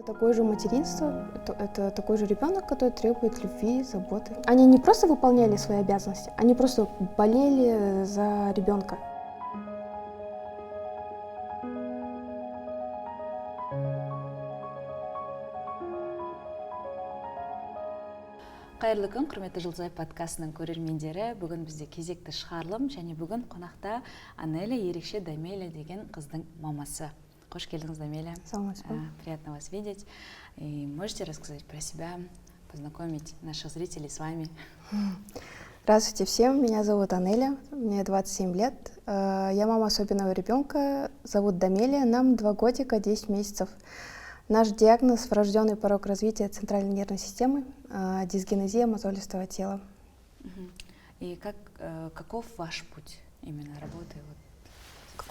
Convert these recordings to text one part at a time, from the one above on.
такое же материнство, это такой же ребенок, который требует любви, заботы. Они не просто выполняли свои обязанности, они просто болели за ребенка. Қайырлы күн, құрметті Жұлдызай подкастының көрермендері. Бүгін бізде кезекті шығарылым, және бүгін қонақта Анеля ерекше Дамеля деген қыздың мамасы. Қош келдіңіз, Дамеля. Приятно вас видеть. И можете рассказать про себя, познакомить наших зрителей с вами? Здравствуйте всем, меня зовут Анеля, мне 27 лет. Я мама особенного ребенка, зовут Дамеля, нам 2 годика, 10 месяцев. Наш диагноз – врожденный порок развития центральной нервной системы, дисгенезия мозолистого тела. И каков ваш путь именно работы?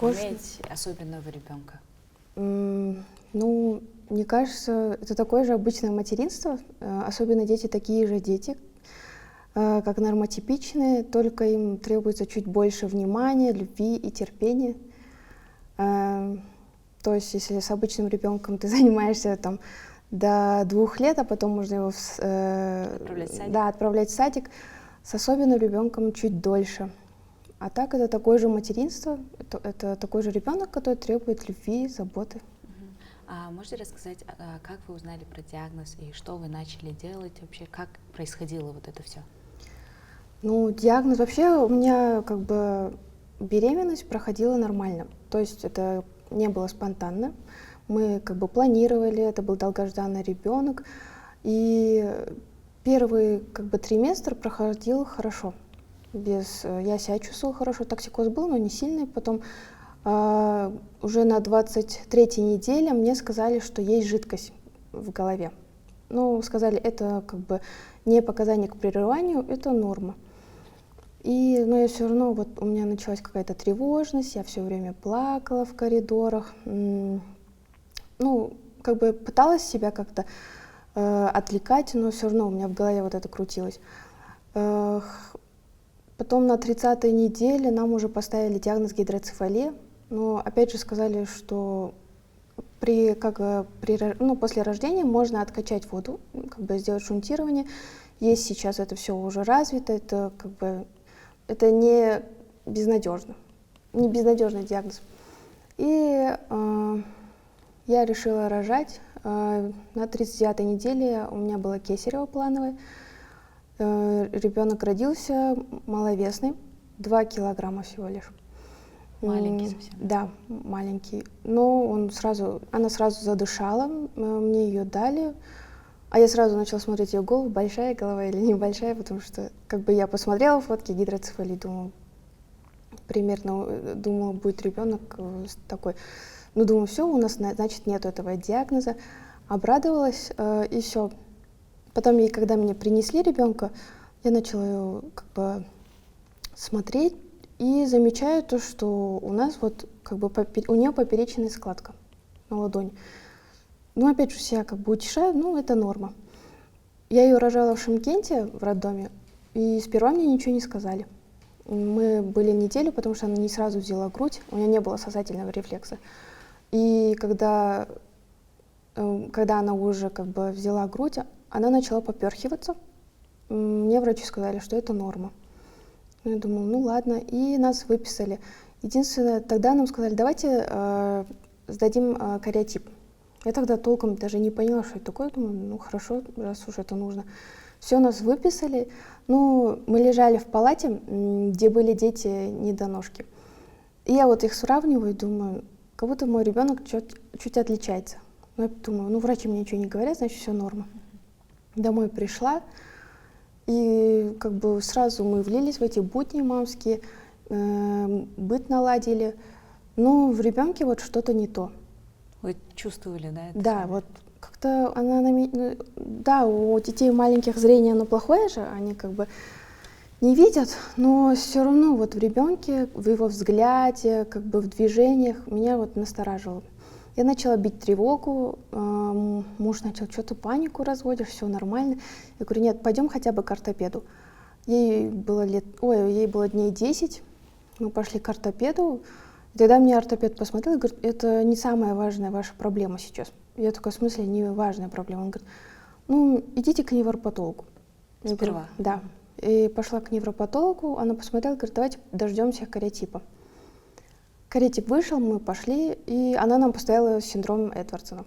Иметь особенного ребенка? Ну, мне кажется, это такое же обычное материнство. Особенно дети такие же дети, как нормотипичные, только им требуется чуть больше внимания, любви и терпения. То есть, если с обычным ребенком ты занимаешься там до 2 лет, а потом можно его отправлять в садик, с особенным ребенком чуть дольше. А так это такое же материнство, это такой же ребенок, который требует любви, заботы. А можете рассказать, как вы узнали про диагноз и что вы начали делать вообще, как происходило вот это все? Ну, диагноз вообще у меня как бы беременность проходила нормально, то есть это не было спонтанно. Мы как бы планировали, это был долгожданный ребенок, и первый как бы триместр проходил хорошо. Я себя чувствовала хорошо, токсикоз был, но не сильный. Потом уже на 23-й неделе мне сказали, что есть жидкость в голове. Ну, сказали, это как бы не показание к прерыванию, это норма. Но я все равно, вот у меня началась какая-то тревожность, я все время плакала в коридорах. Ну, как бы пыталась себя как-то отвлекать, но все равно у меня в голове вот это крутилось. Потом на 30-й неделе нам уже поставили диагноз гидроцефалия, но опять же сказали, что после рождения можно откачать воду, как бы сделать шунтирование. Есть сейчас это все уже развито, это как бы это не безнадежный диагноз. И я решила рожать. На 39-й неделе у меня было кесарево плановое. Ребенок родился маловесный, 2 килограмма всего лишь. Маленький совсем. Да, маленький. Но она сразу задышала, мне ее дали. А я сразу начала смотреть ее голову, большая голова или небольшая, потому что как бы я посмотрела фотки гидроцефалии, думала, будет ребенок такой. Ну, думаю, все, у нас, значит, нет этого диагноза. Обрадовалась, и все. Потом, когда мне принесли ребенка, я начала ее как бы смотреть и замечаю то, что у нас вот как бы у нее поперечная складка на ладони. Ну, опять же, себя как бы утешаю, это норма. Я ее рожала в Шымкенте, в роддоме, и сперва мне ничего не сказали. Мы были неделю, потому что она не сразу взяла грудь, у нее не было сосательного рефлекса. И когда она уже как бы взяла грудь, она начала поперхиваться. Мне врачи сказали, что это норма. Я думала, ладно, и нас выписали. Единственное, тогда нам сказали, давайте сдадим кариотип. Я тогда толком даже не поняла, что это такое. Думаю, хорошо, раз уж это нужно. Все, нас выписали. Мы лежали в палате, где были дети-недоношки. И я вот их сравниваю и думаю, как будто мой ребенок чуть отличается. Я думаю, врачи мне ничего не говорят, значит, все норма. Домой пришла, и как бы сразу мы влились в эти будни мамские, быт наладили. Но в ребенке вот что-то не то. Вы чувствовали, да? Да, вот как-то она на меня... Да, у детей маленьких зрение, оно плохое же, они как бы не видят, но все равно вот в ребенке, в его взгляде, как бы в движениях меня вот настораживало. Я начала бить тревогу, муж начал, что ты панику разводишь, все нормально. Я говорю, нет, пойдем хотя бы к ортопеду. Ей было дней 10, мы пошли к ортопеду. И тогда мне ортопед посмотрел и говорит, это не самая важная ваша проблема сейчас. Я такая, в смысле, не важная проблема. Он говорит, ну, идите к невропатологу. Я говорю, Сперва? да. И пошла к невропатологу, она посмотрела, говорит, давайте дождемся кариотипа. Кариотип вышел, мы пошли, и она нам поставила синдром Эдвардсона.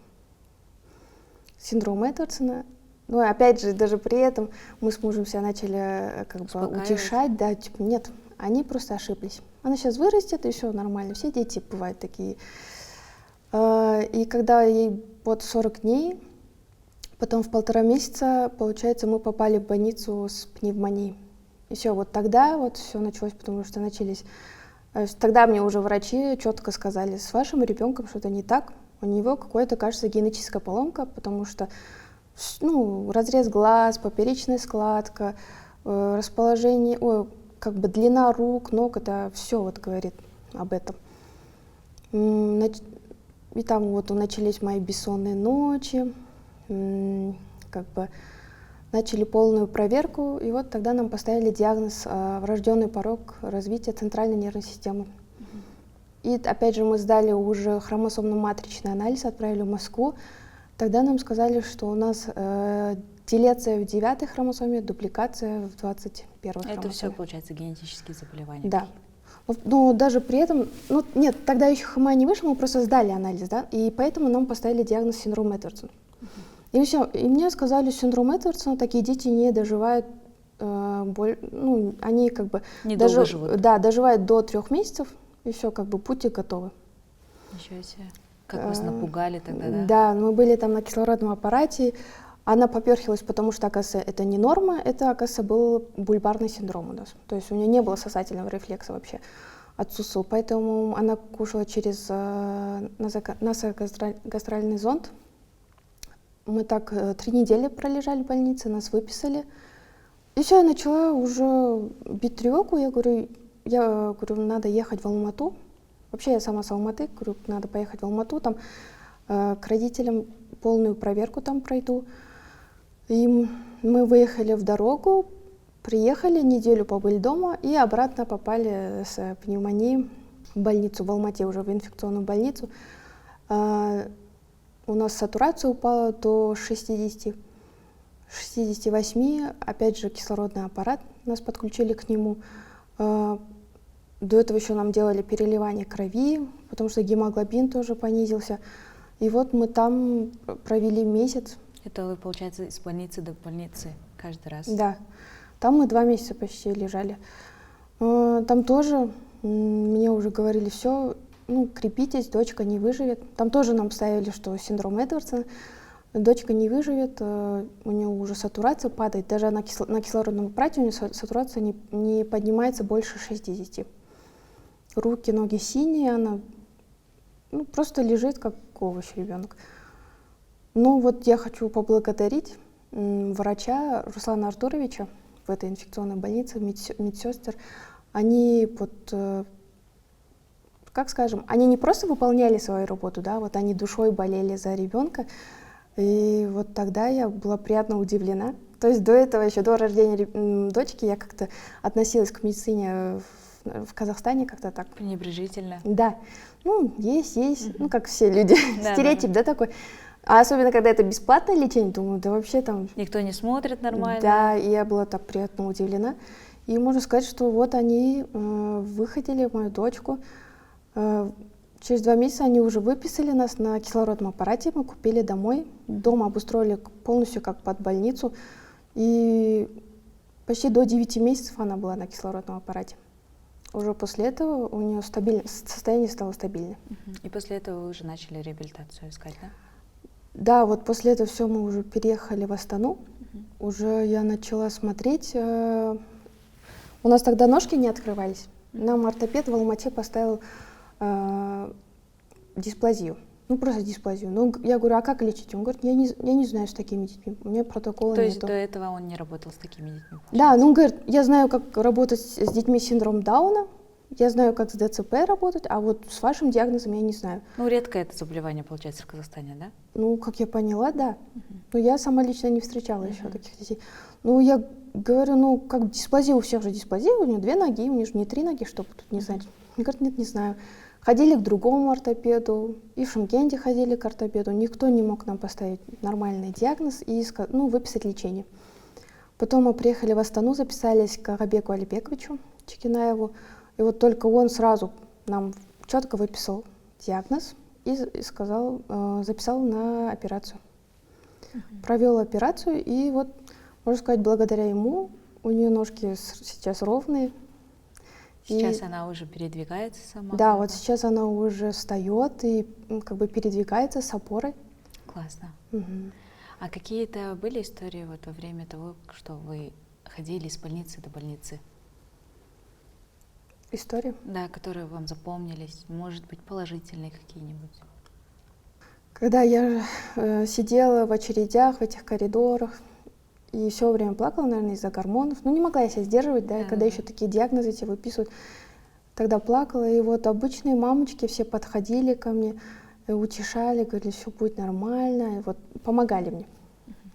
Синдром Эдвардсона. Ну, опять же, даже при этом мы с мужем себя начали как бы утешать, да, типа, нет, они просто ошиблись. Она сейчас вырастет, и все нормально. Все дети бывают такие. И когда ей вот 40 дней, потом в 1,5 месяца, получается, мы попали в больницу с пневмонией. И все, вот тогда вот все началось, потому что начались... Тогда мне уже врачи четко сказали, с вашим ребенком что-то не так, у него какая-то, кажется, генетическая поломка, потому что ну, разрез глаз, поперечная складка, расположение, как бы длина рук, ног, это все вот говорит об этом. И там вот начались мои бессонные ночи, как бы начали полную проверку, и вот тогда нам поставили диагноз врожденный порог развития центральной нервной системы. И опять же мы сдали уже хромосомно-матричный анализ, отправили в Москву. Тогда нам сказали, что у нас делеция в 9-й хромосоме, дупликация в 21-й хромосоме. Это все, получается, генетические заболевания? Да. Но даже при этом, ну нет, тогда еще ХМА не вышел, мы просто сдали анализ, да, и поэтому нам поставили диагноз синдром Эдвардсона. И все, и мне сказали, синдром Эдвардсона, такие дети не доживают, ну, они как бы... Недолго живут. Да, доживают до 3 месяцев, и все, как бы пути готовы. Ничего себе. Как вас напугали тогда, да? Да, мы были там на кислородном аппарате, она поперхилась, потому что, оказывается, это не норма, это, оказывается, был бульбарный синдром у нас. То есть у нее не было сосательного рефлекса вообще, отсутствовал. Поэтому она кушала через насогастральный зонд. Мы так 3 недели пролежали в больнице, нас выписали. И все, я начала уже бить тревогу. Я говорю, надо ехать в Алмату. Вообще я сама с Алматы, говорю, надо поехать в Алмату, там к родителям полную проверку там пройду. И мы выехали в дорогу, приехали, неделю побыли дома и обратно попали с пневмонией в больницу, в Алмате уже, в инфекционную больницу. У нас сатурация упала до 68, опять же кислородный аппарат, нас подключили к нему. До этого еще нам делали переливание крови, потому что гемоглобин тоже понизился. И вот мы там провели месяц. Это вы, получается, из больницы до больницы каждый раз? Да. Там мы 2 месяца почти лежали. Там тоже мне уже говорили, все, ну, крепитесь, дочка не выживет. Там тоже нам ставили, что синдром Эдвардсона, дочка не выживет, у нее уже сатурация падает. Даже на кислородном аппарате у нее сатурация не поднимается больше 60. Руки, ноги синие, она просто лежит, как овощ ребенок. Ну вот я хочу поблагодарить врача Руслана Артуровича в этой инфекционной больнице, медсестер. Они как скажем, они не просто выполняли свою работу, да, вот они душой болели за ребенка. И вот тогда я была приятно удивлена. То есть до этого, еще до рождения дочки, я как-то относилась к медицине в Казахстане как-то так. Пренебрежительно. Да. Ну, есть, ну, как все люди. Стереотип, да, такой. А особенно, когда это бесплатное лечение, думаю, да вообще там... Никто не смотрит нормально. Да, и я была так приятно удивлена. И можно сказать, что вот они выходили мою дочку. Через 2 месяца они уже выписали нас на кислородном аппарате, мы купили домой. Дом обустроили полностью как под больницу. И почти до 9 месяцев она была на кислородном аппарате. Уже после этого у нее состояние стало стабильным. И после этого вы уже начали реабилитацию искать, да? Да, вот после этого все мы уже переехали в Астану. Уже я начала смотреть. У нас тогда ножки не открывались. Нам ортопед в Алмате поставил дисплазию. Ну, просто дисплазию. Ну, я говорю, а как лечить? Он говорит, я не знаю с такими детьми. У меня протокола нету. То есть до этого он не работал с такими детьми? Да, ну, он говорит, я знаю, как работать с детьми с синдромом Дауна, я знаю, как с ДЦП работать, а вот с вашим диагнозом я не знаю. Ну, редко это заболевание получается в Казахстане, да? Ну, как я поняла, да. Но я сама лично не встречала еще таких детей. Ну, я говорю, ну, как дисплазия, у всех же дисплазия, у нее 2 ноги, у нее же не 3 ноги, чтобы тут не знать. Он говорит, нет, не знаю. ходили к другому ортопеду, и в Шымкенте ходили к ортопеду. Никто не мог нам поставить нормальный диагноз и выписать лечение. Потом мы приехали в Астану, записались к Агабеку Алибековичу Чекинаеву. И вот только он сразу нам четко выписал диагноз и записал на операцию. Провел операцию, и вот, можно сказать, благодаря ему у нее ножки сейчас ровные. Сейчас она уже передвигается сама? Да, вот сейчас она уже встает и как бы передвигается с опорой. Классно. А какие-то были истории вот во время того, что вы ходили с больницы до больницы? Истории? Да, которые вам запомнились, может быть, положительные какие-нибудь? Когда я сидела в очередях, в этих коридорах, и все время плакала, наверное, из-за гормонов. Ну, не могла я себя сдерживать, да, когда еще такие диагнозы тебе выписывают. Тогда плакала, и вот обычные мамочки все подходили ко мне, утешали, говорили, все будет нормально, и вот помогали мне.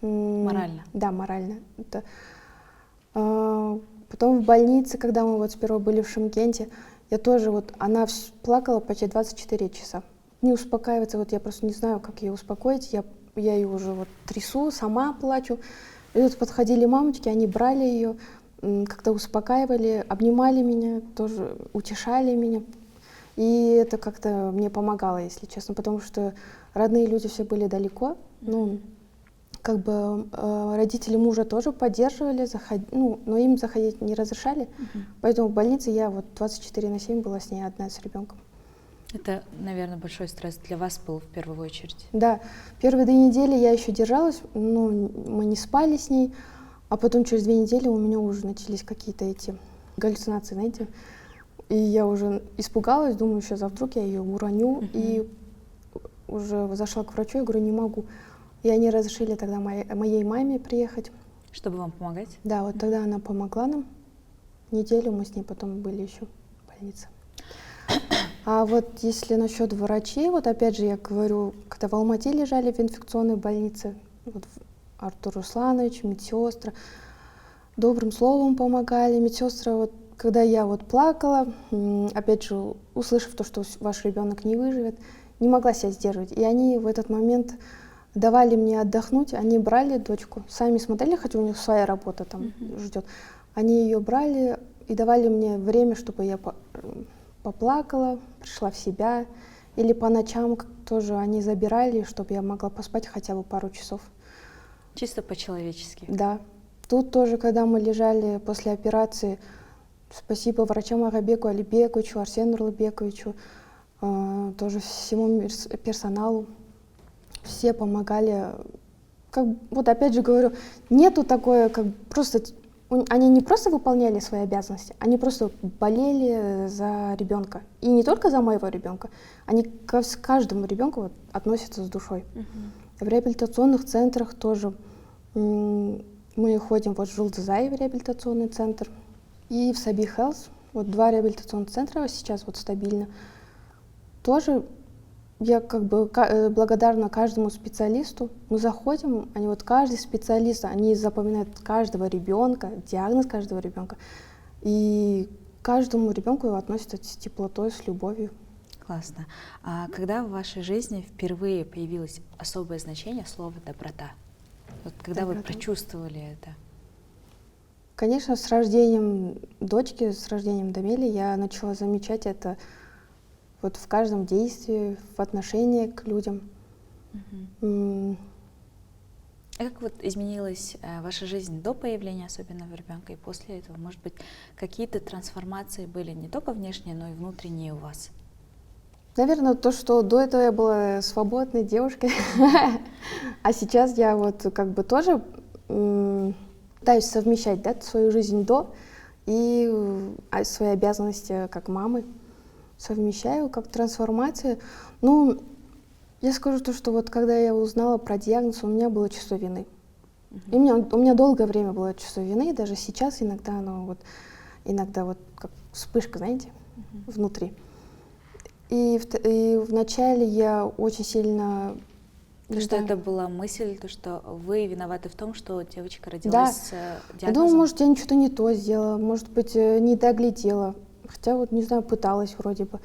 Морально? Да, морально. Потом в больнице, когда мы вот сперва были в Шымкенте, я тоже вот, она плакала почти 24 часа. Не успокаивается, вот я просто не знаю, как ее успокоить, я ее уже вот трясу, сама плачу. И тут подходили мамочки, они брали ее, как-то успокаивали, обнимали меня, тоже утешали меня. И это как-то мне помогало, если честно, потому что родные люди все были далеко. Ну, как бы родители мужа тоже поддерживали, но им заходить не разрешали. Поэтому в больнице я вот 24/7 была с ней одна, с ребенком. Это, наверное, большой стресс для вас был в первую очередь. Да, первые 2 недели я еще держалась, но мы не спали с ней, а потом через 2 недели у меня уже начались какие-то эти галлюцинации, знаете. И я уже испугалась, думаю, сейчас вдруг я ее уроню, и уже зашла к врачу, я говорю, не могу. И они разрешили тогда моей маме приехать. Чтобы вам помогать? Да, вот тогда она помогла нам. Неделю мы с ней потом были еще в больнице. А вот если насчет врачей, вот опять же я говорю, когда в Алмате лежали в инфекционной больнице, вот Артур Русланович, медсестра, добрым словом помогали. Медсестра, вот, когда я вот плакала, опять же, услышав то, что ваш ребенок не выживет, не могла себя сдерживать. И они в этот момент давали мне отдохнуть, они брали дочку, сами смотрели, хотя у них своя работа там ждет. Они ее брали и давали мне время, чтобы я поплакала, пришла в себя. Или по ночам тоже они забирали, чтобы я могла поспать хотя бы пару часов. Чисто по-человечески? Да. Тут тоже, когда мы лежали после операции, спасибо врачам Агабеку Алибековичу, Арсену Нурлыбековичу, тоже всему персоналу. Все помогали. Вот опять же говорю, нету такое, как просто... Они не просто выполняли свои обязанности, они просто болели за ребенка. И не только за моего ребенка, они к каждому ребенку вот относятся с душой. В реабилитационных центрах тоже мы ходим вот в Жулдызай в реабилитационный центр и в Саби Хелс. Вот 2 реабилитационных центра сейчас вот стабильно. Тоже я как бы благодарна каждому специалисту. Мы заходим, они вот каждый специалист, они запоминают каждого ребенка, диагноз каждого ребенка. И к каждому ребенку относятся с теплотой, с любовью. Классно. А когда в вашей жизни впервые появилось особое значение слова «доброта»? Вот когда вы прочувствовали это? Конечно, с рождением дочки, с рождением Дамели я начала замечать это вот в каждом действии, в отношении к людям. А как вот изменилась ваша жизнь до появления особенного ребенка и после этого? Может быть, какие-то трансформации были не только внешние, но и внутренние у вас? Наверное, то, что до этого я была свободной девушкой, а сейчас я вот как бы тоже пытаюсь совмещать, да, свою жизнь до и свои обязанности как мамы. Совмещаю как трансформация. Ну, я скажу то, что вот когда я узнала про диагноз, у меня было чувство вины. И у меня долгое время было чувство вины, и даже сейчас иногда оно вот, иногда вот как вспышка, знаете, внутри. И вначале я очень сильно... Что это была мысль, то, что вы виноваты в том, что девочка родилась с диагнозом? Я думаю, может, я что-то не то сделала, может быть, не доглядела. Хотя вот, не знаю, пыталась вроде бы.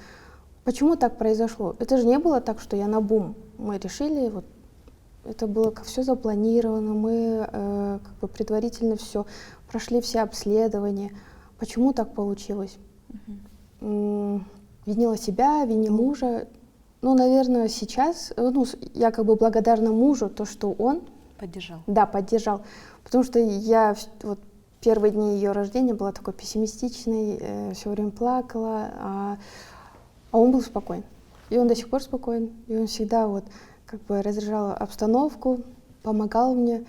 почему так произошло? Это же не было так, что я наобум. Мы решили, вот это было как все запланировано, мы как бы предварительно все прошли все обследования. Почему так получилось? Винила себя, винила мужа. Ну, наверное, сейчас, ну, я как бы благодарна мужу, то, что он поддержал. Да, поддержал. Потому что я вот первые дни ее рождения была такой пессимистичной, все время плакала, а он был спокоен. И он до сих пор спокоен. И он всегда вот как бы разряжал обстановку, помогал мне.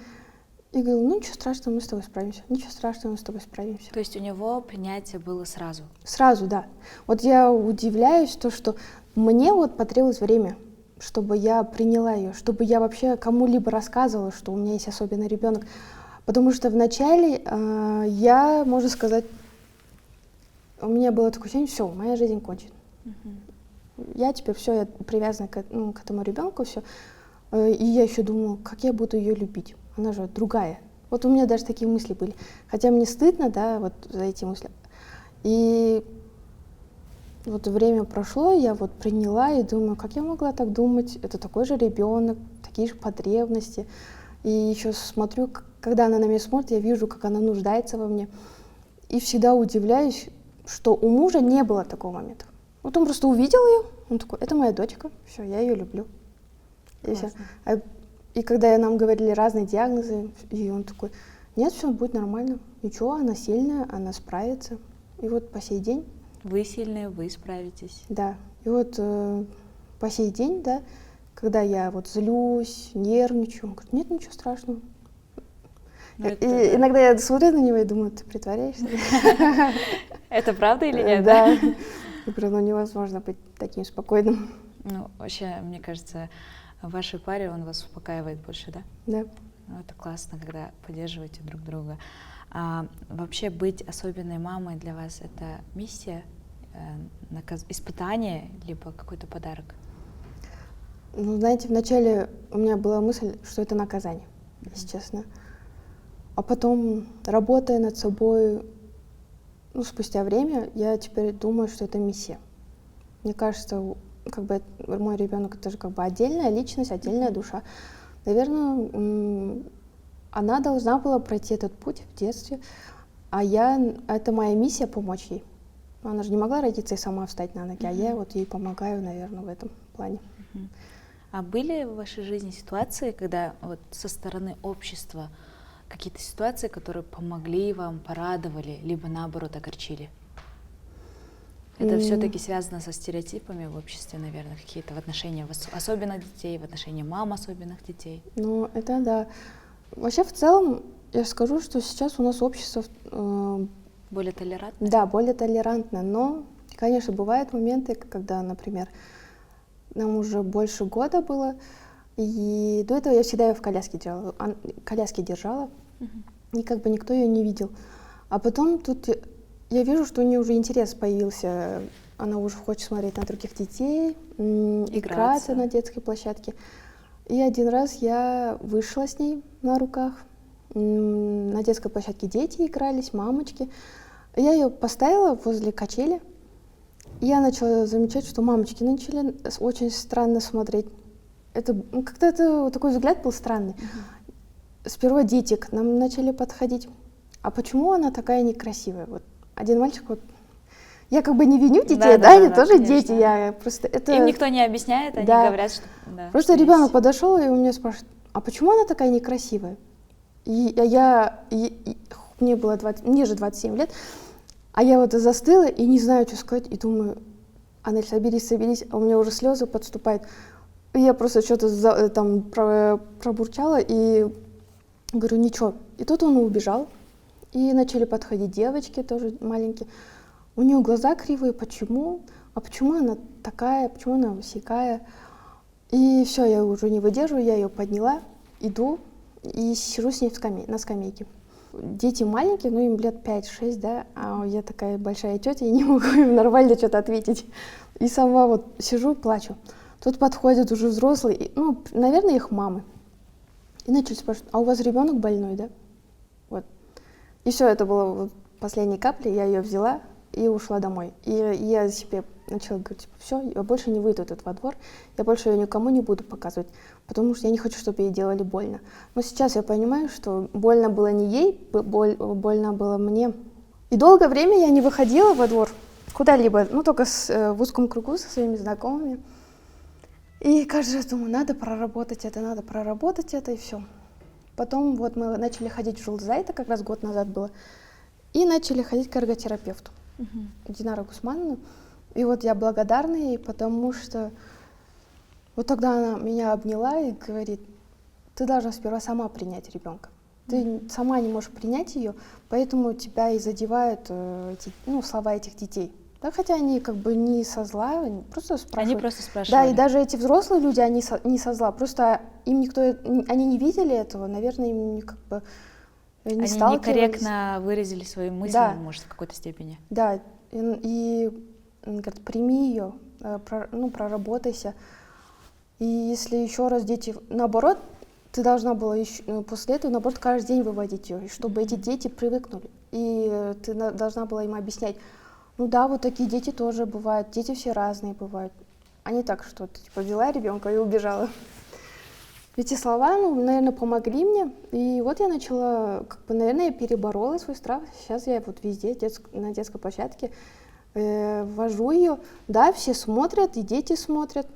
И говорил, ну ничего страшного, мы с тобой справимся. Ничего страшного, мы с тобой справимся. То есть у него принятие было сразу? Сразу, да. Вот я удивляюсь, то, что мне вот потребовалось время, чтобы я приняла ее, чтобы я вообще кому-либо рассказывала, что у меня есть особенный ребенок. Потому что вначале я, можно сказать, у меня было такое ощущение, все, моя жизнь кончена. Я теперь все, я привязана к этому ребенку, все. И я еще думала, как я буду ее любить. Она же другая. Вот у меня даже такие мысли были. Хотя мне стыдно, да, вот за эти мысли. И вот время прошло, я вот приняла и думаю, как я могла так думать? Это такой же ребенок, такие же потребности. И еще смотрю, когда она на меня смотрит, я вижу, как она нуждается во мне. И всегда удивляюсь, что у мужа не было такого момента. Вот он просто увидел ее, он такой, это моя дочка, все, я ее люблю. И все. И когда нам говорили разные диагнозы, и он такой, нет, все будет нормально, ничего, она сильная, она справится. И вот по сей день. Вы сильные, вы справитесь. Да, и вот по сей день, да, когда я вот злюсь, нервничаю, он говорит, нет, ничего страшного. И иногда я смотрю на него и думаю, ты притворяешься? Это правда или нет? Да. Я говорю, ну невозможно быть таким спокойным. Ну, вообще, мне кажется, в вашей паре он вас успокаивает больше, да? Да. Ну, это классно, когда поддерживаете друг друга. А вообще быть особенной мамой для вас — это миссия, испытание, либо какой-то подарок? Ну, знаете, вначале у меня была мысль, что это наказание, если честно. А потом, работая над собой, ну, спустя время, я теперь думаю, что это миссия. Мне кажется, как бы мой ребенок это же как бы отдельная личность, отдельная душа. Наверное, она должна была пройти этот путь в детстве, а это моя миссия помочь ей. Она же не могла родиться и сама встать на ноги, а я вот ей помогаю, наверное, в этом плане. А были в вашей жизни ситуации, когда вот со стороны общества какие-то ситуации, которые помогли вам, порадовали, либо наоборот огорчили? Это все-таки связано со стереотипами в обществе, наверное, какие-то в отношении особенных детей, в отношении мам особенных детей. Ну, это да. Вообще, в целом, я скажу, что сейчас у нас общество... более толерантное? Да, более толерантное, но, конечно, бывают моменты, когда, например, нам уже больше года было, и до этого я всегда ее в коляске держала, и как бы никто ее не видел. А потом тут я вижу, что у нее уже интерес появился, она уже хочет смотреть на других детей, играться на детской площадке. И один раз я вышла с ней на руках, на детской площадке дети игрались, мамочки. Я ее поставила возле качели, и я начала замечать, что мамочки начали очень странно смотреть. Как-то это такой взгляд был странный. Сперва дети к нам начали подходить. А почему она такая некрасивая? Вот один мальчик, вот я как бы не виню детей, да, они тоже конечно. Дети. Я просто им никто не объясняет, они говорят, что да, просто что ребенок подошел и у меня спрашивает, а почему она такая некрасивая? И мне же 27 лет, а я вот застыла и не знаю, что сказать, и думаю, Анель, соберись, а у меня уже слезы подступают. И я просто что-то там пробурчала и говорю, ничего. И тут он убежал, и начали подходить девочки, тоже маленькие. У нее глаза кривые, почему? А почему она такая, почему она сякая? И все, я уже не выдерживаю, я ее подняла, иду и сижу с ней на скамейке. Дети маленькие, ну им лет 5-6, да, а я такая большая тетя, и не могу им нормально что-то ответить. И сама вот сижу, плачу. Тут подходят уже взрослые, ну, наверное, их мамы. И начали спрашивать, а у вас ребенок больной, да? Вот. И все, это было вот последней каплей, я ее взяла, и ушла домой. И я себе начала говорить, типа, все, я больше не выйду во двор, я больше ее никому не буду показывать, потому что я не хочу, чтобы ей делали больно. Но сейчас я понимаю, что больно было не ей, больно было мне. И долгое время я не выходила во двор куда-либо, ну только в узком кругу со своими знакомыми. И каждый раз думаю, надо проработать это, и все. Потом вот мы начали ходить в Жылдызай, это как раз год назад было, и начали ходить к эрготерапевту, Динара Гусмановна. И вот я благодарна ей, потому что вот тогда она меня обняла и говорит, ты должна сперва сама принять ребенка. Ты сама не можешь принять ее, поэтому тебя и задевают слова этих детей. Да, хотя они как бы не со зла, они просто спрашивают. Они просто спрашивали. Да, и даже эти взрослые люди, они не со зла, просто им они не видели этого, наверное, им как бы не сталкивались. Они некорректно выразили свои мысли, да. Может, в какой-то степени. Да, и говорят, прими ее, проработайся. И если еще раз дети, наоборот, ты должна была после этого, наоборот, каждый день выводить ее, чтобы эти дети привыкнули. И ты должна была им объяснять, ну да, вот такие дети тоже бывают, дети все разные бывают. А не так, что ты типа взяла ребенка и убежала. Эти слова, наверное, помогли мне. И вот я начала, наверное, я переборола свой страх. Сейчас я вот везде, на детской площадке, вожу ее. Да, все смотрят, и дети смотрят.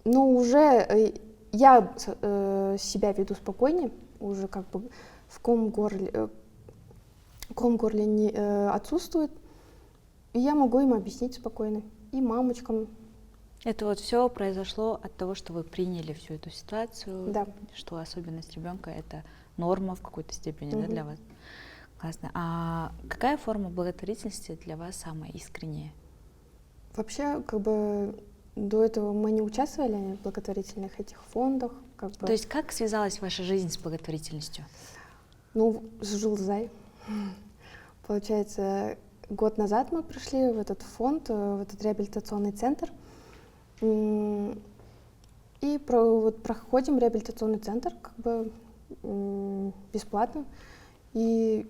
Но уже я себя веду спокойнее, уже как бы ком в горле не отсутствует. И я могу им объяснить спокойно, и мамочкам. Это вот все произошло от того, что вы приняли всю эту ситуацию, да. Что особенность ребенка это норма в какой-то степени, да, для вас. Классно. А какая форма благотворительности для вас самая искренняя? Вообще, как бы до этого мы не участвовали в благотворительных этих фондах. То есть как связалась ваша жизнь с благотворительностью? Ну, с Жылдызай. Получается, год назад мы пришли в этот фонд, в этот реабилитационный центр. И проходим реабилитационный центр как бы бесплатно. И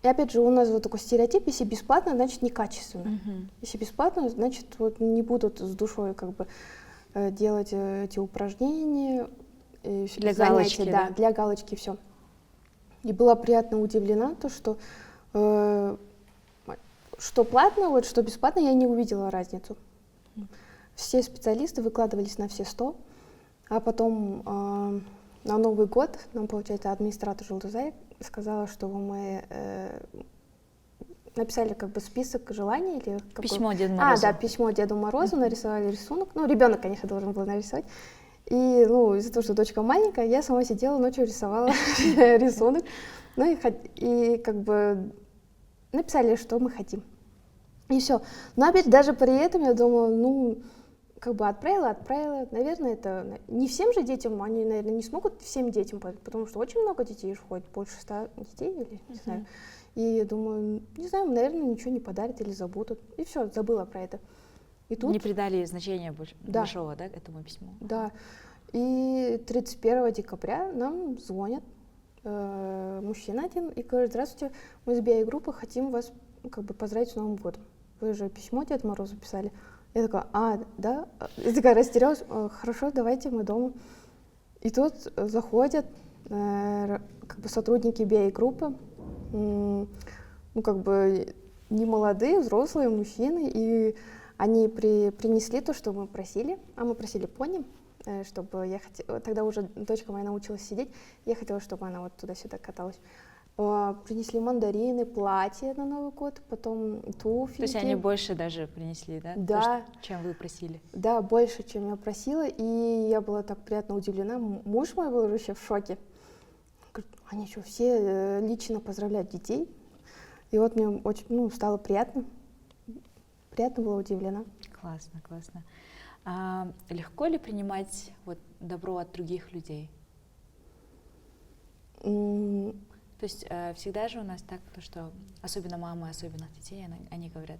опять же у нас вот такой стереотип, если бесплатно, значит некачественно. Если бесплатно, значит вот не будут с душой как бы делать эти упражнения. Для галочки, да, для галочки все. И была приятно удивлена, то, что платно, вот, что бесплатно, я не увидела разницу. Все специалисты выкладывались на все 100, а потом на Новый год нам, получается, администратор Жылдызай сказала, что мы написали как бы список желаний. Или письмо Деду Морозу. Да, письмо Деду Морозу, нарисовали рисунок. Ну, ребенок, конечно, должен был нарисовать. И, из-за того, что дочка маленькая, я сама сидела ночью рисовала рисунок. Ну и как бы написали, что мы хотим. И все. Но опять даже при этом я думала, как бы отправила. Наверное, это не всем же детям, они, наверное, не смогут всем детям, потому что очень много детей ходит, больше 100 детей, или не знаю. И думаю, не знаю, наверное, ничего не подарят или забудут. И все, забыла про это. И тут... Не придали значения большого, да, этому письму? Да. И 31 декабря нам звонят мужчина один и говорит: здравствуйте, мы из BI-группы хотим вас как бы поздравить с Новым годом. Вы же письмо Деду Морозу писали. Я такая, да? Я такая растерялась, хорошо, давайте, мы дома. И тут заходят как бы сотрудники BI-группы, как бы не молодые, взрослые мужчины, и они принесли то, что мы просили, а мы просили пони, чтобы я хотела, тогда уже дочка моя научилась сидеть, я хотела, чтобы она вот туда-сюда каталась. Принесли мандарины, платье на Новый год, потом туфельки. То есть они больше даже принесли, да? Да. Чем вы просили? Да, больше, чем я просила, и я была так приятно удивлена. Муж мой был вообще в шоке. Говорит, они что, все лично поздравляют детей? И вот мне очень, стало приятно. Приятно была удивлена. Классно, классно. А легко ли принимать добро от других людей? То есть всегда же у нас так, что особенно мамы особенных детей, они говорят,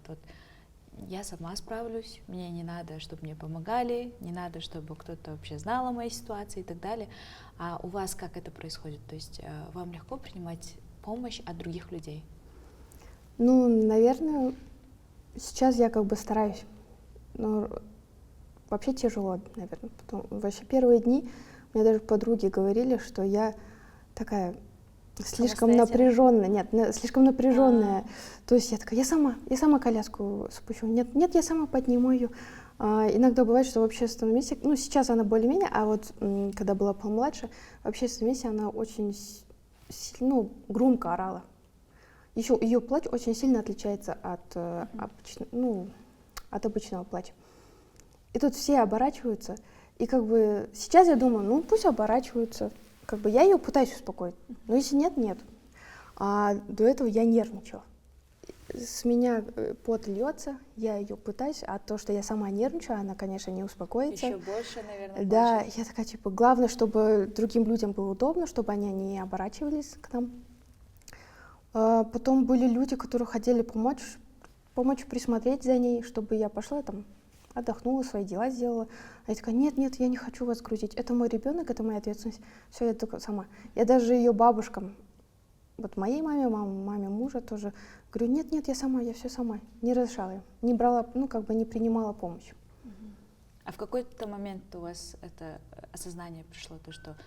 я сама справлюсь, мне не надо, чтобы мне помогали, не надо, чтобы кто-то вообще знал о моей ситуации и так далее. А у вас как это происходит? То есть вам легко принимать помощь от других людей? Ну, наверное, сейчас я как бы стараюсь. Но вообще тяжело, наверное. Вообще первые дни мне даже подруги говорили, что я такая слишком напряженная. Нет, слишком напряженная. То есть я такая, я сама коляску спущу. Нет, я сама подниму ее. Иногда бывает, что в общественном месте, ну, сейчас она более-менее, а вот когда была помладше, в общественном месте она очень громко орала. Еще ее плач очень сильно отличается от обычного плача. И тут все оборачиваются, и как бы сейчас я думаю, ну пусть оборачиваются, как бы я ее пытаюсь успокоить, но если нет, нет. А до этого я нервничала. С меня пот льется, я ее пытаюсь, а то, что я сама нервничаю, она, конечно, не успокоится. Еще больше, наверное, да, плачет. я такая, типа, главное, чтобы другим людям было удобно, чтобы они не оборачивались к нам. Потом были люди, которые хотели помочь присмотреть за ней, чтобы я пошла там, отдохнула, свои дела сделала. А я такая, нет, я не хочу вас грузить, это мой ребенок, это моя ответственность, все, я только сама. Я даже ее бабушкам, вот моей маме, маме мужа тоже, говорю, нет, я все сама, не разрешала им, не брала, не принимала помощь. А в какой-то момент у вас это осознание пришло, то, что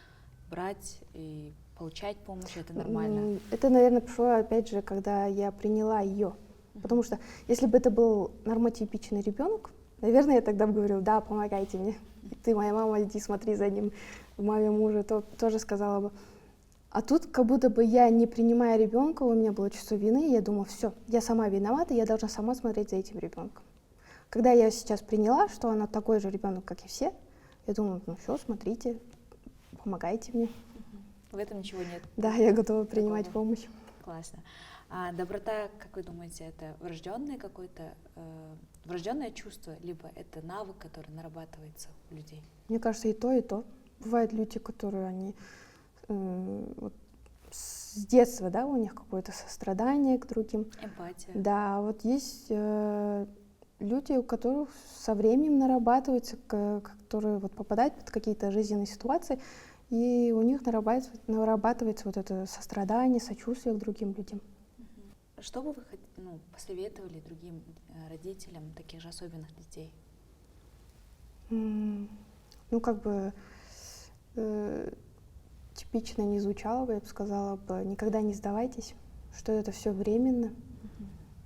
брать и получать помощь, это нормально? Это, наверное, пришло, опять же, когда я приняла ее. Потому что если бы это был нормотипичный ребенок, наверное, я тогда бы говорила, да, помогайте мне. Ты моя мама, иди смотри за ним. Маме мужа тоже сказала бы. А тут как будто бы я, не принимая ребенка, у меня было чувство вины, и я думала, все, я сама виновата, я должна сама смотреть за этим ребенком. Когда я сейчас приняла, что она такой же ребенок, как и все, я думаю, ну все, смотрите, помогайте мне. В этом ничего нет? Да, я готова принимать помощь. Классно. А доброта, как вы думаете, это врожденное врожденное чувство, либо это навык, который нарабатывается у людей? Мне кажется, и то, и то. Бывают люди, которые они с детства, да, у них какое-то сострадание к другим. Эмпатия. Да, вот есть люди, у которых со временем нарабатывается, которые вот попадают под какие-то жизненные ситуации, и у них нарабатывается вот это сострадание, сочувствие к другим людям. Что бы вы посоветовали другим родителям таких же особенных детей? Типично не звучало бы, я бы сказала бы, никогда не сдавайтесь, что это все временно.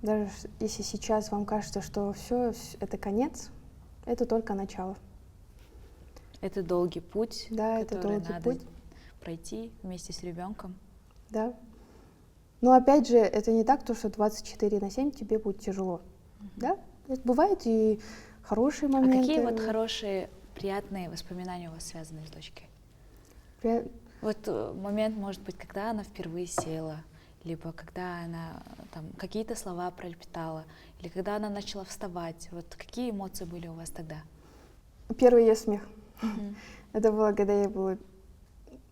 Даже если сейчас вам кажется, что все это конец, это только начало. Это долгий путь, да, который надо пройти вместе с ребенком. Да. Но опять же, это не так, что 24/7 тебе будет тяжело. Да? Бывают и хорошие моменты. А какие вот хорошие, приятные воспоминания у вас связаны с дочкой? Вот момент, может быть, когда она впервые села, либо когда она там какие-то слова пролепетала, или когда она начала вставать. Вот какие эмоции были у вас тогда? Первый ее смех. Это было, когда ей было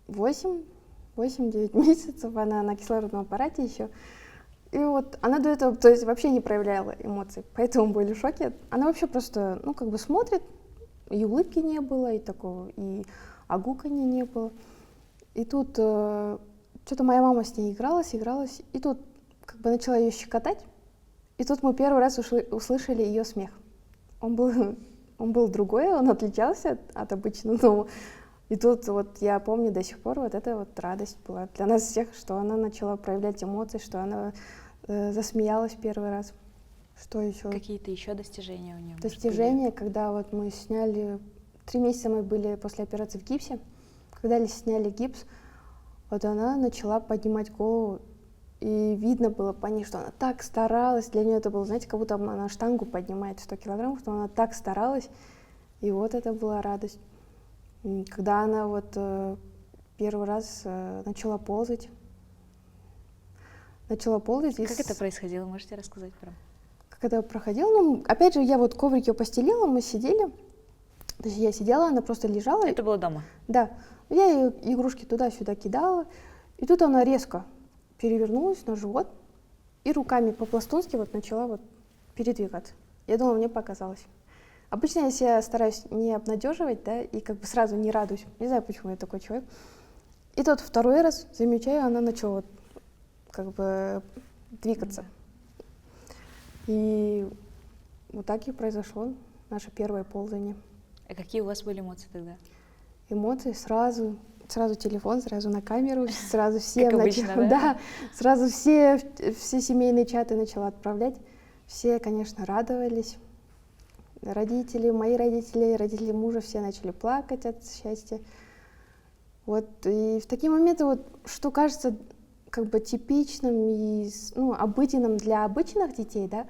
8-9 месяцев, она на кислородном аппарате еще. И вот она до этого, то есть вообще не проявляла эмоций, поэтому были в шоке. Она вообще просто, смотрит, и улыбки не было, и такого, и огуканья не было. И тут что-то моя мама с ней игралась, и тут начала ее щекотать, и тут мы первый раз услышали ее смех. Он был другой, он отличался от обычного. И тут вот я помню до сих пор вот эта вот радость была для нас всех, что она начала проявлять эмоции, что она засмеялась первый раз. Что еще? Какие-то еще достижения у нее? Достижения, когда вот мы сняли, 3 месяца мы были после операции в гипсе, когда сняли гипс, вот она начала поднимать голову, и видно было по ней, что она так старалась, для нее это было, знаете, как будто она штангу поднимает 100 килограммов, что она так старалась, и вот это была радость. Когда она вот первый раз начала ползать. Как это происходило, можете рассказать прям? Как это проходило? Опять же, я вот коврик ее постелила, мы сидели. То есть я сидела, она просто лежала. Это было дома? Да. Я ее игрушки туда-сюда кидала. И тут она резко перевернулась на живот и руками по-пластунски вот начала вот передвигаться. Я думала, мне показалось. Обычно, если я стараюсь не обнадеживать, да, и сразу не радуюсь. Не знаю, почему я такой человек. И тут второй раз замечаю, она начала двигаться. И вот так и произошло наше первое ползание. А какие у вас были эмоции тогда? Эмоции сразу телефон, сразу на камеру, сразу все... Как обычно, да? Да, сразу все семейные чаты начала отправлять. Все, конечно, радовались. Родители, мои родители, родители мужа, все начали плакать от счастья. Вот, и в такие моменты, вот, что кажется как бы типичным и обыденным для обычных детей, да,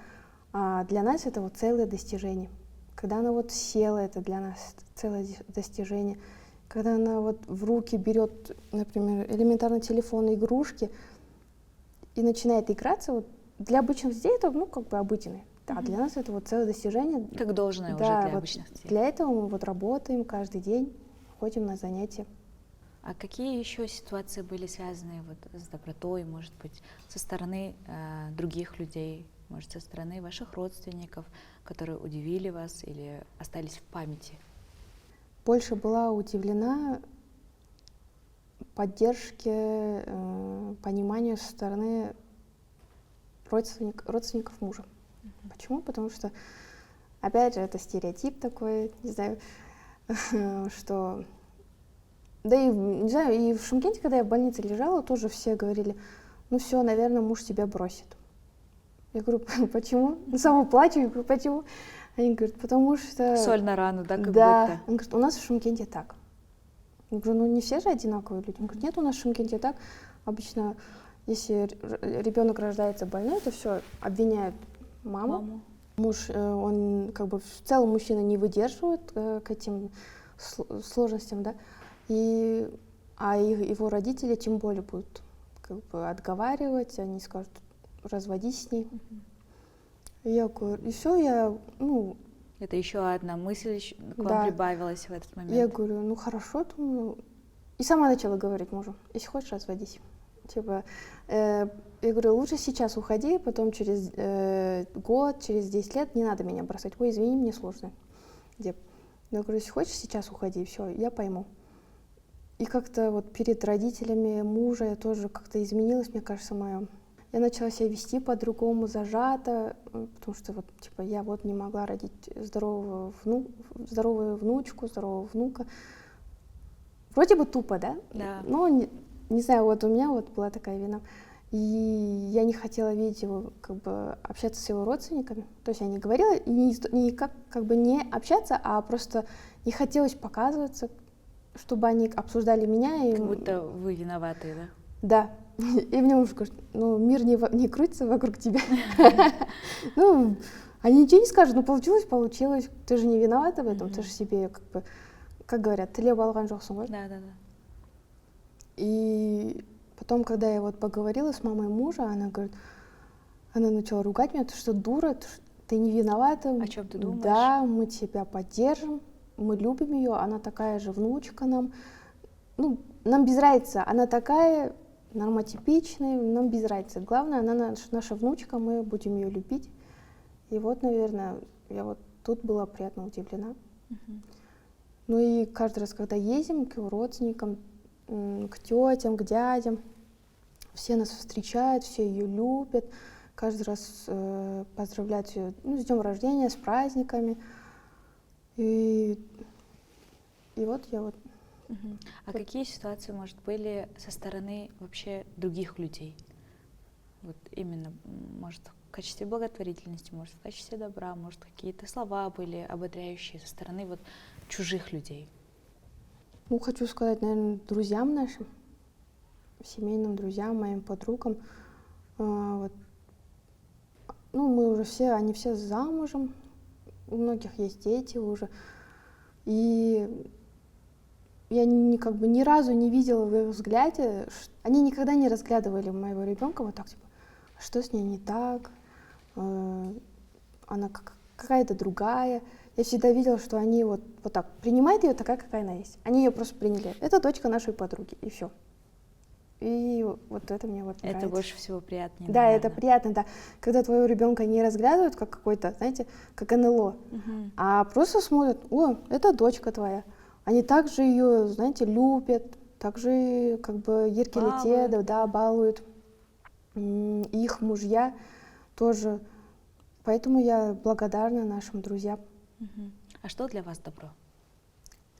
а для нас это вот целое достижение. Когда она вот села, это для нас целое достижение. Когда она вот в руки берет, например, элементарно телефон, игрушки и начинает играться, вот для обычных детей это, как бы обыденный. А для нас это вот целое достижение. Как должное да, уже для вот обычных детей. Для этого мы вот работаем каждый день, ходим на занятия. А какие еще ситуации были связаны вот с добротой, может быть, со стороны других людей, может, со стороны ваших родственников, которые удивили вас или остались в памяти? Больше была удивлена поддержке, пониманию со стороны родственников мужа. Почему? Потому что, опять же, это стереотип такой, не знаю, что... Да и, не знаю, и в Шымкенте, когда я в больнице лежала, тоже все говорили, ну все, наверное, муж тебя бросит. Я говорю, почему? Сама плачу, я говорю, почему? Они говорят, потому что... Соль на рану, да, как будто? Да, он говорит, у нас в Шымкенте так. Я говорю, ну не все же одинаковые люди. Он говорит, нет, у нас в Шымкенте так. Обычно, если ребенок рождается больной, то все, обвиняют маму. Муж, он как бы в целом мужчина не выдерживает к этим сложностям, да. А его родители тем более будут как бы отговаривать, они скажут, разводись с ней. Я говорю, и все, Это еще одна мысль к вам прибавилась в этот момент. Я говорю, ну хорошо, думаю. И сама начала говорить мужу, если хочешь, разводись. Типа, я говорю, лучше сейчас уходи, потом через год, через 10 лет не надо меня бросать. Ой, извини, мне сложно. Я говорю, если хочешь, сейчас уходи, все, я пойму. И как-то вот перед родителями мужа я тоже как-то изменилась, мне кажется, мое. Я начала себя вести по-другому, зажато, потому что вот, типа, я вот не могла родить здоровую внучку, здорового внука. Вроде бы тупо, да? Да. Но, не знаю, вот у меня вот была такая вина. И я не хотела видеть его, как бы, общаться с его родственниками. То есть я не говорила, и не как бы не общаться, а просто не хотелось показываться, чтобы они обсуждали меня. И... Как будто вы виноваты, да? Да. И мне муж говорит, ну, мир не крутится вокруг тебя. Ну, они ничего не скажут, ну, получилось. Ты же не виновата в этом, ты же себе, как говорят, тілеп алған жоқсың ғой. Да. И потом, когда я вот поговорила с мамой мужа, она начала ругать меня, ты что, дура, ты не виновата. О чем ты думаешь? Да, мы тебя поддержим, мы любим ее, она такая же внучка нам. Ну, нам без разницы, она такая нормотипичная, нам без разницы. Главное, она наша внучка, мы будем ее любить. И вот, наверное, я вот тут была приятно удивлена. Ну и каждый раз, когда ездим к его родственникам, к тетям, к дядям, все нас встречают, все ее любят, каждый раз поздравляют ее с днем рождения, с праздниками. И вот я вот... А какие ситуации, может, были со стороны вообще других людей? Вот именно, может, в качестве благотворительности, может, в качестве добра, может, какие-то слова были ободряющие со стороны вот чужих людей? Ну, хочу сказать, наверное, друзьям нашим, семейным друзьям, моим подругам. Вот. Ну, мы уже все, они все замужем, у многих есть дети уже. И я ни разу не видела в их взгляде, они никогда не разглядывали моего ребенка вот так, типа, что с ней не так, она какая-то другая. Я всегда видела, что они вот так принимают ее такая, какая она есть. Они ее просто приняли. Это дочка нашей подруги, и все. И вот это мне вот нравится. Это больше всего приятнее. Да, наверное. это приятно, да. Когда твоего ребенка не разглядывают как какой-то, знаете, как НЛО, а просто смотрят, о, это дочка твоя. Они также ее, знаете, любят, также как бы еркелетят, да, балуют. Их мужья тоже Поэтому я благодарна нашим друзьям. А что для вас добро?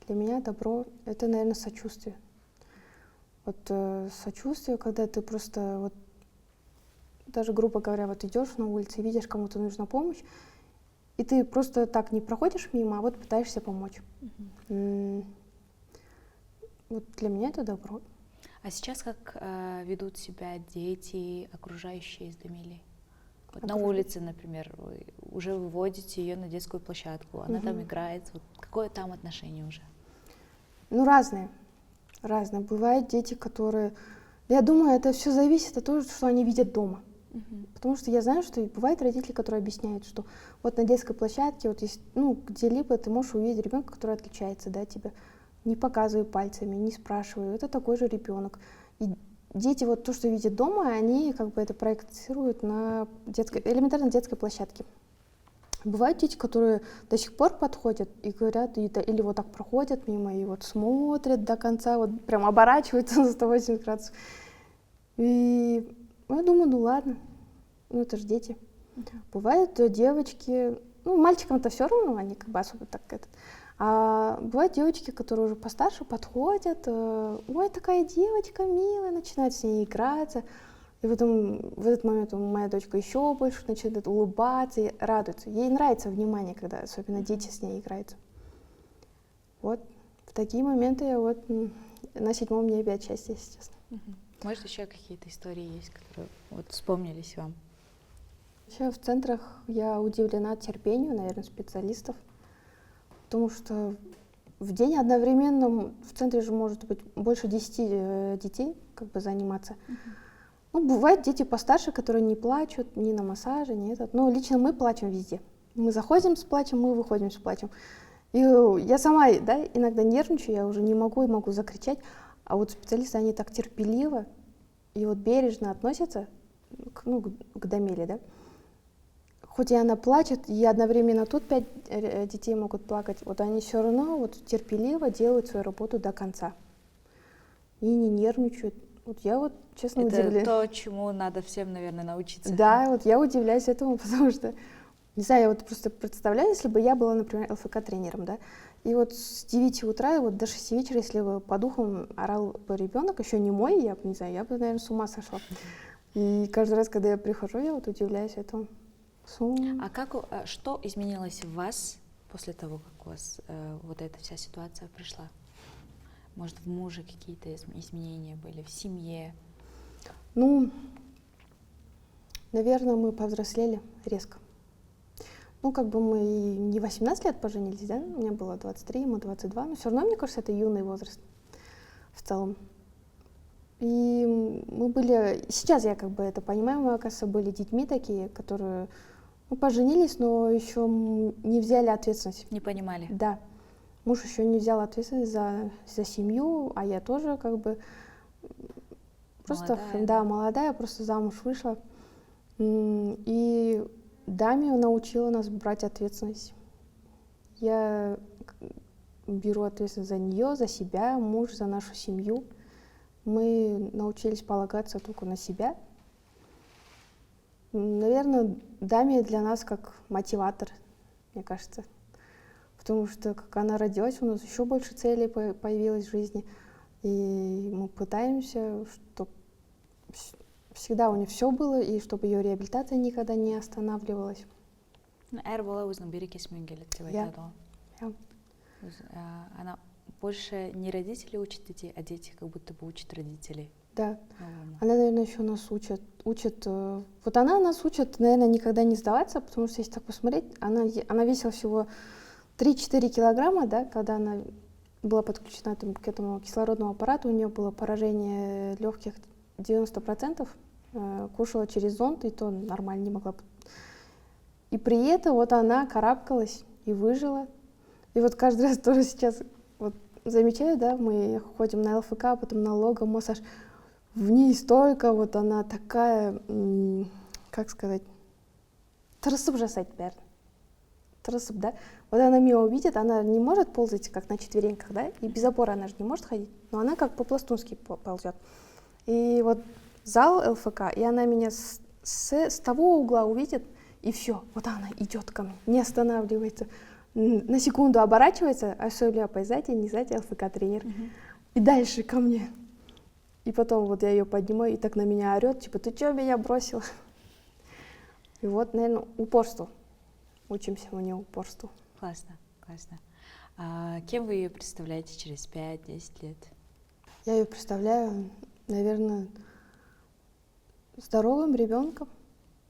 Для меня добро — это, наверное, сочувствие. Вот сочувствие, когда ты просто, вот, даже, грубо говоря, вот идешь на улице и видишь, кому-то нужна помощь, и ты просто так не проходишь мимо, а вот пытаешься помочь. Вот для меня это добро. А сейчас как ведут себя дети, окружающие с Дамилей? Вот на улице, например, вы уже выводите ее на детскую площадку, она там играет. Вот какое там отношение уже? Ну, разные. Разные. Бывают дети, которые... Я думаю, это все зависит от того, что они видят дома. Потому что я знаю, что бывают родители, которые объясняют, что вот на детской площадке, вот есть, ну, где-либо ты можешь увидеть ребенка, который отличается, да, тебя. Не показывай пальцами, не спрашивай. Это такой же ребенок. И дети вот то, что видят дома, они как бы это проецируют на элементарно детской площадке. Бывают дети, которые до сих пор подходят и говорят, или вот так проходят мимо, и вот смотрят до конца, вот прям оборачиваются на 180 градусов. И я думаю, ну ладно, ну это же дети. Бывают девочки, ну мальчикам-то все равно, они как бы особо так это. А бывают девочки, которые уже постарше подходят, ой, такая девочка милая, начинают с ней играться. И потом в этот момент моя дочка еще больше начинает улыбаться и радуется. Ей нравится внимание, когда особенно дети с ней играются. Вот в такие моменты я вот на 7-м небе от счастья, если честно. Может, еще какие-то истории есть, которые вот вспомнились вам? Еще в центрах я удивлена терпению, наверное, специалистов. Потому что в день одновременно в центре же может быть больше 10 детей как бы заниматься. Ну, бывают дети постарше, которые не плачут ни на массаже, ни этот. Но лично мы плачем везде. Мы заходим с плачем, мы выходим с плачем. И я сама, да, иногда нервничаю, я уже не могу закричать. А вот специалисты, они так терпеливо и вот бережно относятся к Дамиле, да. Хоть и она плачет, и одновременно тут 5 детей могут плакать, вот они все равно вот терпеливо делают свою работу до конца. И не нервничают. Вот я вот, честно, удивляюсь. Это то, чему надо всем, наверное, научиться. Да, вот я удивляюсь этому, потому что, не знаю, я вот просто представляю, если бы я была, например, ЛФК-тренером, да, и вот с 9 утра вот до 6 вечера, если бы по духам орал бы ребенок, еще не мой, я бы, не знаю, я бы, наверное, с ума сошла. И каждый раз, когда я прихожу, я вот удивляюсь этому. А что изменилось в вас после того, как у вас вот эта вся ситуация пришла? Может, в муже какие-то изменения были, в семье? Ну, наверное, мы повзрослели резко. Ну, как бы мы и не 18 лет поженились, да? У меня было 23, ему 22, но все равно, мне кажется, это юный возраст в целом. И мы были, сейчас я как бы это понимаю, мы, оказывается, были детьми такие, которые поженились, но еще не взяли ответственность. Не понимали? Да. Муж еще не взял ответственность за семью, а я тоже как бы просто молодая, просто замуж вышла. И Дами научила нас брать ответственность. Я беру ответственность за нее, за себя, муж за нашу семью. Мы научились полагаться только на себя. Наверное, Дами для нас как мотиватор, мне кажется. Потому что, как она родилась, у нас еще больше целей появилось в жизни. И мы пытаемся, чтобы всегда у нее все было, и чтобы ее реабилитация никогда не останавливалась. Әр бала өзінің берекесімен келеді деп айтады ғой. Она больше не родители учат детей, а дети как будто бы учат родителей. Да. Она, наверное, еще нас учит. Вот она нас учит, наверное, никогда не сдаваться, потому что, если так посмотреть, она весила всего 3-4 килограмма, да, когда она была подключена к этому кислородному аппарату, у нее было поражение легких 90%, кушала через зонд, и то нормально не могла. И при этом вот она карабкалась и выжила. И вот каждый раз тоже сейчас вот замечаю, да, мы ходим на ЛФК, потом на лого-массаж, в ней столько, вот она такая, как сказать, тырысып жасайды бәрін. Тырысып, да. Вот она меня увидит, она не может ползать, как на четвереньках, да, и без опоры она же не может ходить, но она как по-пластунски ползет. И вот зал ЛФК, и она меня с того угла увидит, и все, вот она идет ко мне, не останавливается, на секунду оборачивается, а söylüyor апай сзади, не сзади, ЛФК-тренер, и дальше ко мне. И потом вот я ее поднимаю, и так на меня орет, типа, ты что меня бросила? И вот, наверное, упорство. Учимся у нее упорству. Классно, классно. А кем вы ее представляете через 5-10 лет? Я ее представляю, наверное, здоровым ребенком,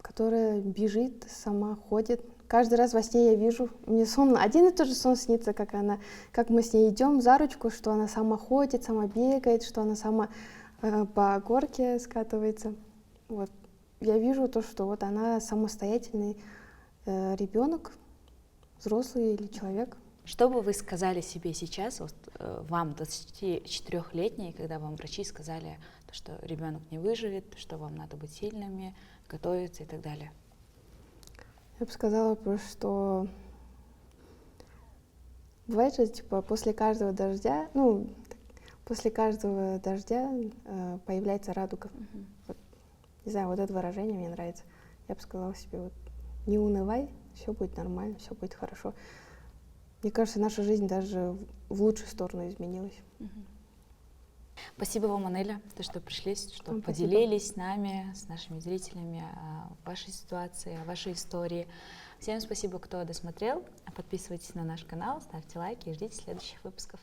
которая бежит, сама ходит. Каждый раз во сне я вижу, мне сон, один и тот же сон снится, как она, как мы с ней идем за ручку, что она сама ходит, сама бегает, что она сама по горке скатывается. Вот. Я вижу то, что вот она самостоятельный ребенок, взрослый или человек. Что бы вы сказали себе сейчас, вот, вам, 24-летней, когда вам врачи сказали, что ребенок не выживет, что вам надо быть сильными, готовиться и так далее? Я бы сказала просто, что бывает же, типа, после каждого дождя, появляется радуга. Вот, не знаю, вот это выражение мне нравится. Я бы сказала себе, вот, не унывай, все будет нормально, все будет хорошо. Мне кажется, наша жизнь даже в лучшую сторону изменилась. Спасибо вам, Анеля, то, что пришли, что Вам поделились с нами, с нашими зрителями о вашей ситуации, о вашей истории. Всем спасибо, кто досмотрел. Подписывайтесь на наш канал, ставьте лайки и ждите следующих выпусков.